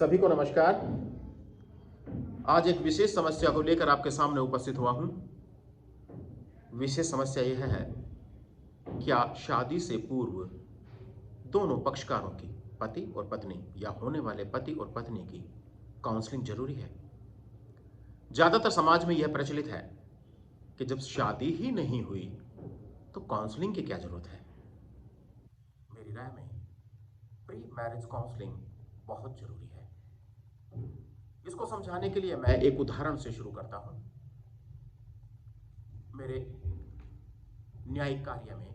सभी को नमस्कार। आज एक विशेष समस्या को लेकर आपके सामने उपस्थित हुआ हूं। विशेष समस्या यह है, क्या शादी से पूर्व दोनों पक्षकारों की, पति और पत्नी या होने वाले पति और पत्नी की काउंसलिंग जरूरी है? ज्यादातर समाज में यह प्रचलित है कि जब शादी ही नहीं हुई तो काउंसलिंग की क्या जरूरत है। मेरी राय में प्री मैरिज काउंसलिंग बहुत जरूरी है। इसको समझाने के लिए मैं एक उदाहरण से शुरू करता हूं। मेरे न्यायिक कार्य में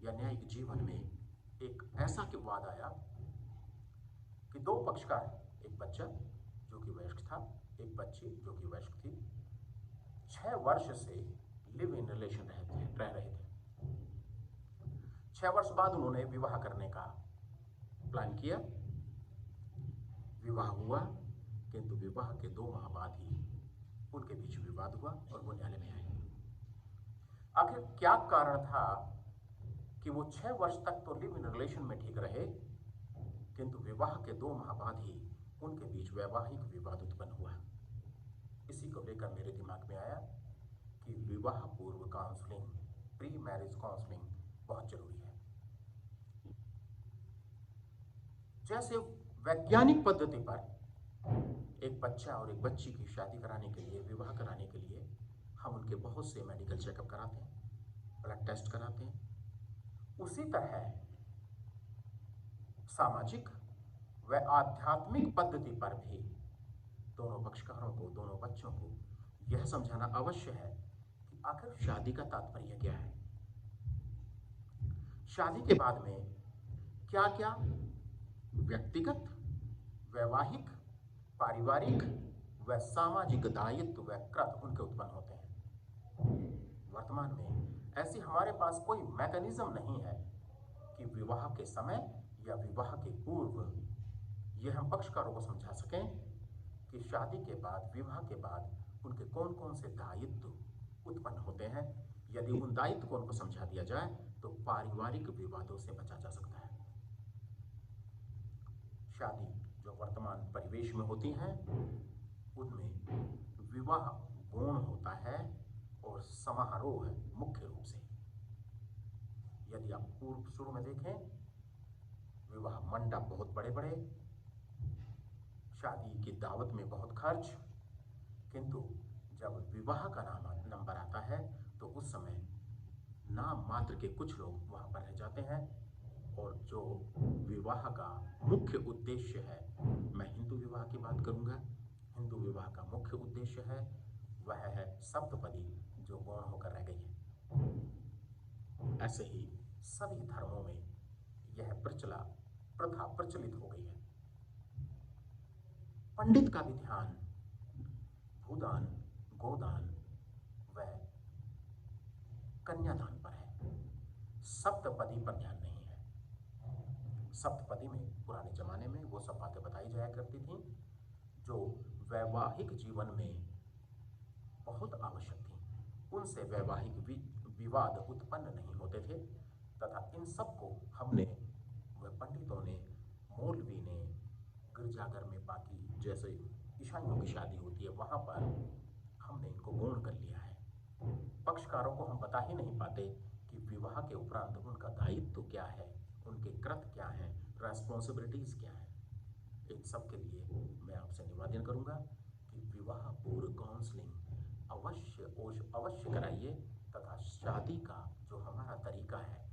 या न्यायिक जीवन में एक ऐसा विवाद आया कि दो पक्षकार, एक बच्चा जो कि वयस्क था, एक बच्ची जो कि वयस्क थी, 6 वर्ष से लिव इन रिलेशन रह रहे थे। 6 वर्ष बाद उन्होंने विवाह करने का प्लान किया। विवाह हुआ, किंतु विवाह के 2 माह बाद ही उनके बीच विवाद हुआ और वो न्यायालय में आए। आखिर क्या कारण था कि वो 6 वर्ष तक तो लिव इन रिलेशन में ठीक रहे, किंतु विवाह के 2 माह बाद ही उनके बीच वैवाहिक विवाद उत्पन्न हुआ। इसी को लेकर मेरे दिमाग में आया कि विवाह पूर्व काउंसलिंग, प्री मैरिज काउंसलिंग बहुत जरूरी है। जैसे वैज्ञानिक पद्धति पर एक बच्चा और एक बच्ची की शादी कराने के लिए, विवाह कराने के लिए हम उनके बहुत से मेडिकल चेकअप कराते हैं, ब्लड टेस्ट कराते हैं, उसी तरह सामाजिक व आध्यात्मिक पद्धति पर भी दोनों पक्षकारों को, दोनों बच्चों को यह समझाना आवश्यक है कि आखिर शादी का तात्पर्य क्या है। शादी के बाद में क्या क्या व्यक्तिगत, वैवाहिक, पारिवारिक व सामाजिक दायित्व व कृत्य उनके उत्पन्न होते हैं। वर्तमान में ऐसी हमारे पास कोई मैकेनिज्म नहीं है कि विवाह के समय या विवाह के पूर्व यह हम पक्षकारों को समझा सकें कि शादी के बाद, विवाह के बाद उनके कौन कौन से दायित्व उत्पन्न होते हैं। यदि उन दायित्व को उनको समझा दिया जाए तो पारिवारिक विवादों से बचा जा सकता है। शादी जो वर्तमान परिवेश में होती हैं, उनमें विवाह गौण होता है और समारोह है मुख्य रूप से। यदि आप पूर्व शुरू में देखें, विवाह मंडप बहुत बड़े बड़े, शादी की दावत में बहुत खर्च, किंतु जब विवाह का नंबर आता है तो उस समय नाम मात्र के कुछ लोग वहां पर रह जाते हैं और जो विवाह का मुख्य उद्देश्य है, मैं हिंदू विवाह की बात करूंगा, हिंदू विवाह का मुख्य उद्देश्य है वह है सप्तपदी, जो गौण होकर रह गई है। ऐसे ही सभी धर्मों में यह प्रथा प्रचलित हो गई है। पंडित का भी ध्यान भूदान, गोदान व कन्यादान पर है, सप्तपदी पर ध्यान नहीं है। सप्तपदी में पुराने जमाने में वो सब बातें बताई जाया करती थी जो वैवाहिक जीवन में बहुत आवश्यक थी। उनसे वैवाहिक विवाद उत्पन्न नहीं होते थे तथा इन सबको हमने, व पंडितों ने, मौलवी ने, गिरजाघर में बाकी जैसे ईसाइयों की शादी होती है वहां पर हमने इनको गौण कर लिया है। पक्षकारों को हम बता ही नहीं पाते कि विवाह के उपरांत उनका दायित्व क्या है, उनके कृत्य क्या है, रेस्पॉन्सिबिलिटीज क्या है। इन सब के लिए मैं आपसे निवेदन करूंगा कि विवाह पूर्व काउंसलिंग अवश्य कराइए तथा शादी का जो हमारा तरीका है